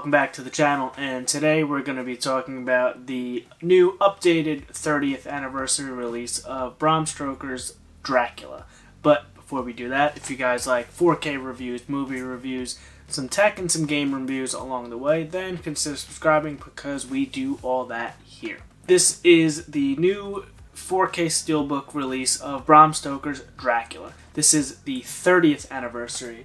welcome back to the channel, and today we're going to be talking about the new updated 30th anniversary release of BRAM Stoker's Dracula. But before we do that, if you guys like 4K reviews, movie reviews, some tech and some game reviews along the way, then consider subscribing because we do all that here. This is the new 4K Steelbook release of BRAM Stoker's Dracula. This is the 30th anniversary,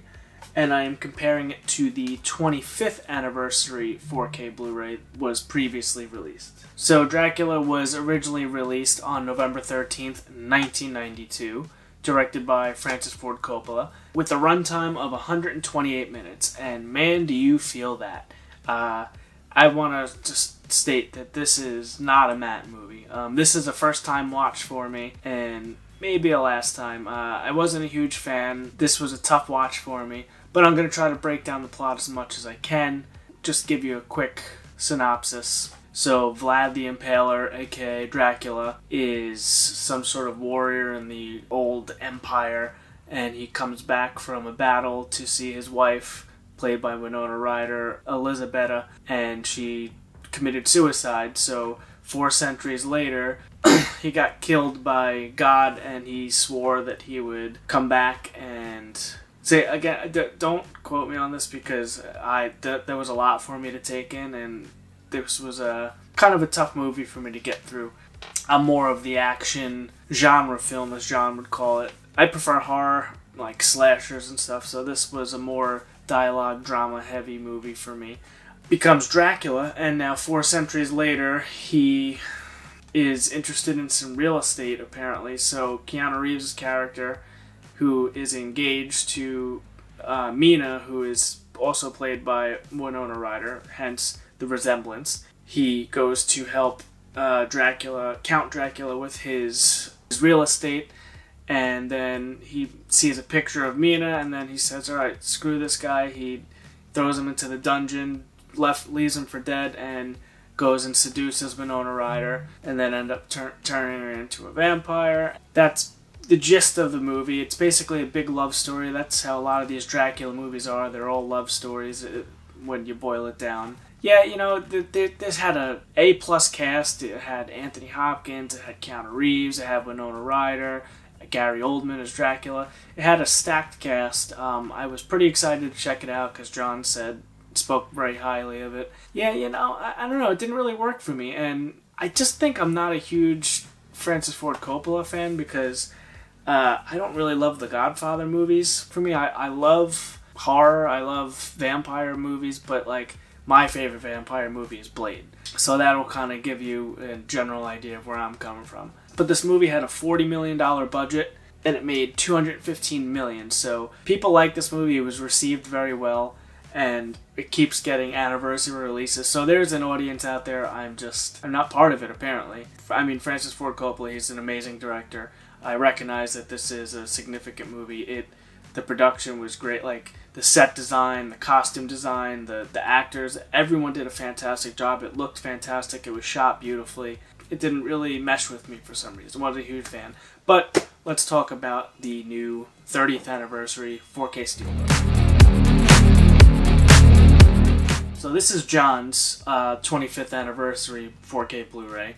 and I am comparing it to the 25th anniversary 4K Blu-ray was previously released. So Dracula was originally released on November 13th, 1992, directed by Francis Ford Coppola, with a runtime of 128 minutes, and man, do you feel that. I want to just state that this is not a Matt movie. This is a first-time watch for me, and maybe a last time. I wasn't a huge fan. This was a tough watch for me, but I'm going to try to break down the plot as much as I can. Just give you a quick synopsis. So, Vlad the Impaler, aka Dracula, is some sort of warrior in the old empire, and he comes back from a battle to see his wife, played by Winona Ryder, Elizabetta, and she committed suicide. So 4 centuries later, he got killed by God, and he swore that he would come back and say, again, don't quote me on this because there was a lot for me to take in, and this was a kind of a tough movie for me to get through. I'm more of the action genre film, as John would call it. I prefer horror, like slashers and stuff, so this was a more dialogue, drama heavy movie for me. Becomes Dracula, and now 4 centuries later, he is interested in some real estate, apparently. So Keanu Reeves' character, who is engaged to Mina, who is also played by Winona Ryder, hence the resemblance. He goes to help Count Dracula with his real estate, and then he sees a picture of Mina, and then he says, alright, screw this guy. He throws him into the dungeon, leaves him for dead, and goes and seduces Winona Ryder, and then end up turning her into a vampire. That's the gist of the movie. It's basically a big love story. That's how a lot of these Dracula movies are. They're all love stories when you boil it down. Yeah, you know, this had a A-plus cast. It had Anthony Hopkins, it had Keanu Reeves, it had Winona Ryder, Gary Oldman as Dracula. It had a stacked cast. I was pretty excited to check it out because John spoke very highly of it. Yeah, you know, I don't know, it didn't really work for me, and I just think I'm not a huge Francis Ford Coppola fan because I don't really love the Godfather movies. For me, I love horror, I love vampire movies, but like my favorite vampire movie is Blade. So that'll kind of give you a general idea of where I'm coming from. But this movie had a $40 million budget, and it made $215 million. So people like this movie. It was received very well, and it keeps getting anniversary releases. So there's an audience out there. I'm not part of it, apparently. I mean, Francis Ford Coppola, he's an amazing director. I recognize that this is a significant movie. The production was great, like the set design, the costume design, the actors, everyone did a fantastic job. It looked fantastic. It was shot beautifully. It didn't really mesh with me for some reason. I wasn't a huge fan. But let's talk about the new 30th anniversary 4K Steelbook. So this is John's 25th anniversary 4K Blu-ray.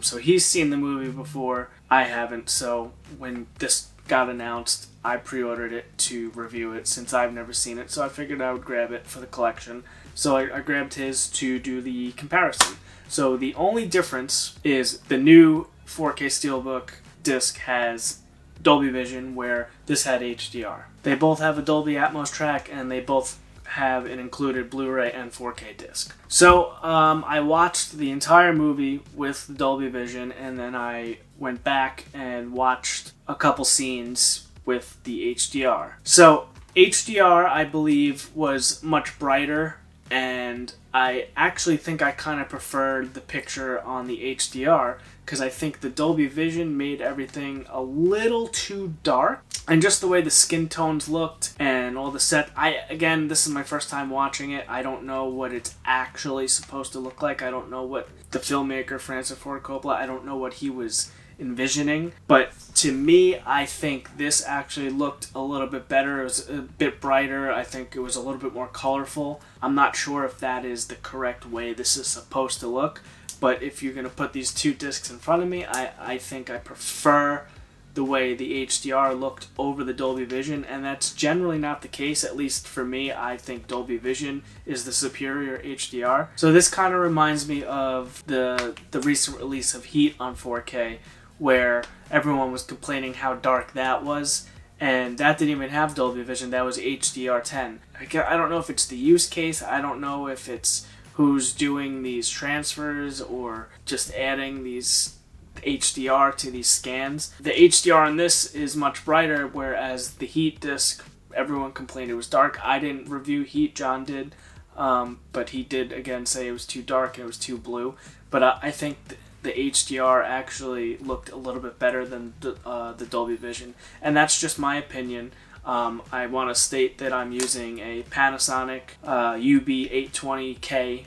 So he's seen the movie before. I haven't. So when this got announced, I pre-ordered it to review it since I've never seen it. So I figured I would grab it for the collection. So I grabbed his to do the comparison. So the only difference is the new 4K Steelbook disc has Dolby Vision, where this had HDR. They both have a Dolby Atmos track, and they both have an included Blu-ray and 4K disc. So I watched the entire movie with Dolby Vision, and then I went back and watched a couple scenes with the HDR. So HDR, I believe, was much brighter, and I actually think I kind of preferred the picture on the HDR because I think the Dolby Vision made everything a little too dark. And just the way the skin tones looked and all the set. Again, this is my first time watching it. I don't know what it's actually supposed to look like. I don't know what the filmmaker, Francis Ford Coppola, I don't know what he was envisioning. But to me, I think this actually looked a little bit better. It was a bit brighter. I think it was a little bit more colorful. I'm not sure if that is the correct way this is supposed to look, but if you're going to put these two discs in front of me, I think I prefer the way the HDR looked over the Dolby Vision, and that's generally not the case. At least for me, I think Dolby Vision is the superior HDR. So this kind of reminds me of the recent release of Heat on 4K, where everyone was complaining how dark that was, and that didn't even have Dolby Vision. That was HDR10. I don't know if it's the use case. I don't know if it's who's doing these transfers or just adding these HDR to these scans. The HDR on this is much brighter, whereas the Heat disc, everyone complained it was dark. I didn't review Heat, John did, but he did again say it was too dark and it was too blue. But I think the HDR actually looked a little bit better than the Dolby Vision, and that's just my opinion. I want to state that I'm using a Panasonic UB820K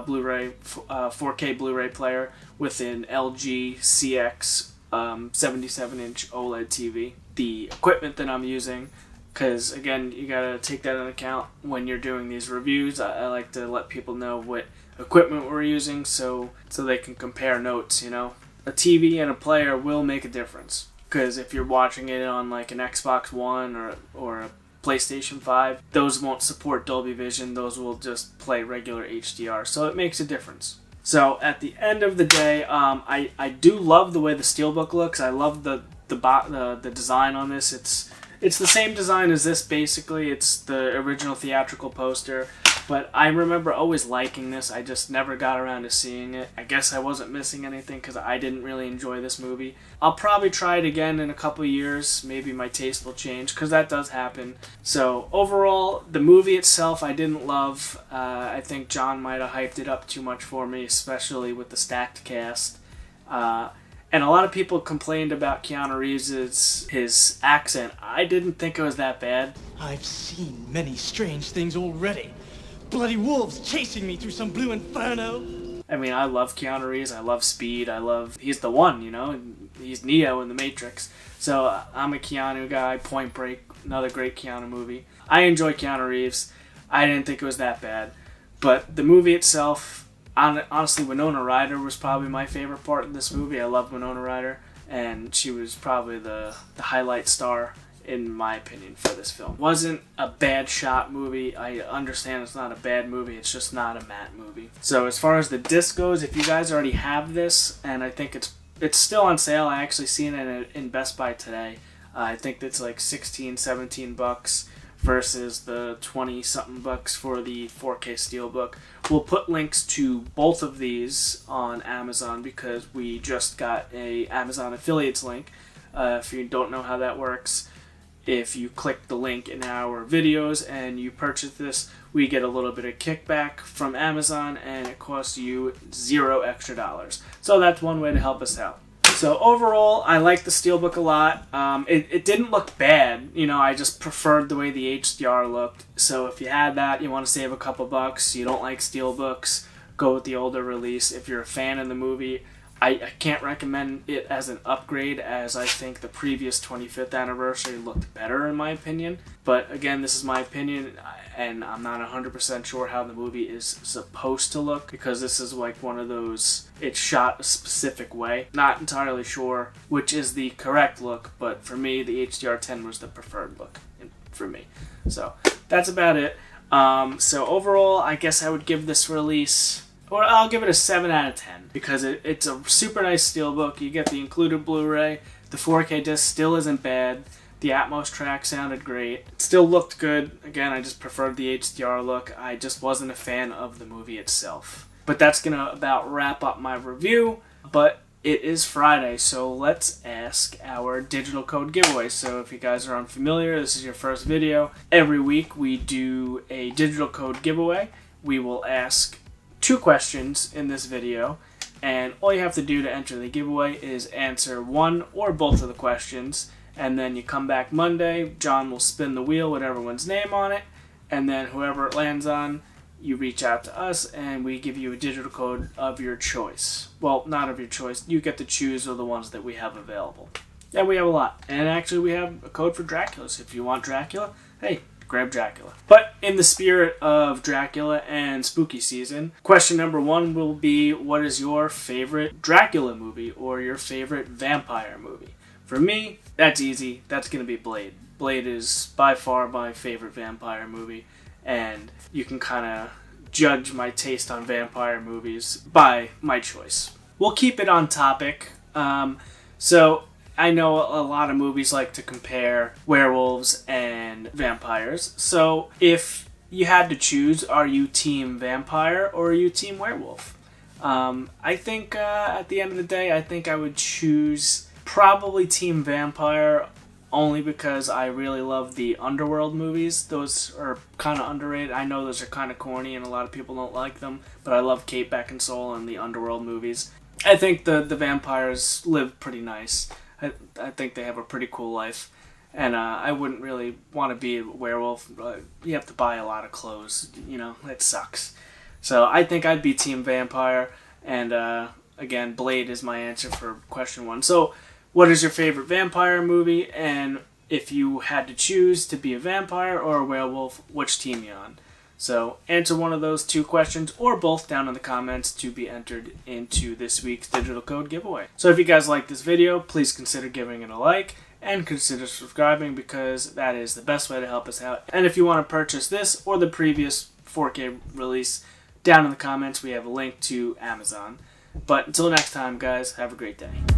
Blu-ray 4K Blu-ray player with an LG CX 77-inch OLED TV. The equipment that I'm using, because again, you gotta take that into account when you're doing these reviews. I like to let people know what equipment we're using so they can compare notes. A TV and a player will make a difference, because if you're watching it on like an Xbox One or a PlayStation 5, those won't support Dolby Vision. Those will just play regular HDR, so it makes a difference. So at the end of the day, I do love the way the Steelbook looks. I love the design on this. It's the same design as this, basically. It's the original theatrical poster. But I remember always liking this. I just never got around to seeing it. I guess I wasn't missing anything because I didn't really enjoy this movie. I'll probably try it again in a couple years. Maybe my taste will change, because that does happen. So overall, the movie itself I didn't love. I think John might have hyped it up too much for me, especially with the stacked cast. And a lot of people complained about Keanu Reeves' his accent. I didn't think it was that bad. I've seen many strange things already. Bloody wolves chasing me through some blue inferno. I mean, I love Keanu Reeves. I love Speed. He's the one, He's Neo in The Matrix. So I'm a Keanu guy. Point Break, another great Keanu movie. I enjoy Keanu Reeves. I didn't think it was that bad. But the movie itself, honestly, Winona Ryder was probably my favorite part of this movie. I love Winona Ryder, and she was probably the highlight star, in my opinion, for this film. Wasn't a bad shot movie. I understand it's not a bad movie, it's just not a matte movie. So as far as the disc goes, if you guys already have this, and I think it's still on sale. I actually seen it in Best Buy today. I think it's like $16-17 versus the 20-something bucks for the 4K Steelbook. We'll put links to both of these on Amazon, because we just got a Amazon affiliates link. If you don't know how that works, if you click the link in our videos and you purchase this, we get a little bit of kickback from Amazon, and it costs you $0 extra. So that's one way to help us out. So overall, I like the Steelbook a lot. It didn't look bad. I just preferred the way the HDR looked. So if you had that, you want to save a couple bucks, you don't like Steelbooks, go with the older release. If you're a fan of the movie, I can't recommend it as an upgrade, as I think the previous 25th anniversary looked better, in my opinion. But again, this is my opinion, and I'm not 100% sure how the movie is supposed to look, because this is like one of those, it's shot a specific way. Not entirely sure which is the correct look, but for me, the HDR10 was the preferred look for me. So that's about it. So overall, I guess I would give this release, or I'll give it a 7 out of 10, because it's a super nice Steelbook. You get the included Blu-ray. The 4K disc still isn't bad. The Atmos track sounded great. It still looked good. Again, I just preferred the HDR look. I just wasn't a fan of the movie itself. But that's going to about wrap up my review. But it is Friday, so let's ask our digital code giveaway. So if you guys are unfamiliar, this is your first video. Every week we do a digital code giveaway. We will ask 2 questions in this video, and all you have to do to enter the giveaway is answer one or both of the questions, and then you come back Monday. John will spin the wheel with everyone's name on it, and then whoever it lands on you reach out to us and we give you a digital code of your choice. Well, not of your choice. You get to choose of the ones that we have available. And we have a lot. And actually we have a code for Dracula. So if you want Dracula, hey, grab Dracula. But in the spirit of Dracula and spooky season, question number 1 will be, what is your favorite Dracula movie or your favorite vampire movie? For me, that's easy. That's going to be Blade. Blade is by far my favorite vampire movie. And you can kind of judge my taste on vampire movies by my choice. We'll keep it on topic. So I know a lot of movies like to compare werewolves and vampires. So if you had to choose, are you team vampire or are you team werewolf? I think at the end of the day, I think I would choose probably team vampire, only because I really love the Underworld movies. Those are kind of underrated. I know those are kind of corny and a lot of people don't like them, but I love Kate Beckinsale and the Underworld movies. I think the vampires live pretty nice. I think they have a pretty cool life. And I wouldn't really want to be a werewolf. You have to buy a lot of clothes. You know, it sucks. So I think I'd be team vampire. And again, Blade is my answer for question 1. So what is your favorite vampire movie? And if you had to choose to be a vampire or a werewolf, which team you on? So answer one of those 2 questions or both down in the comments to be entered into this week's digital code giveaway. So if you guys like this video, please consider giving it a like and consider subscribing, because that is the best way to help us out. And if you want to purchase this or the previous 4K release, down in the comments we have a link to Amazon. But until next time, guys, have a great day.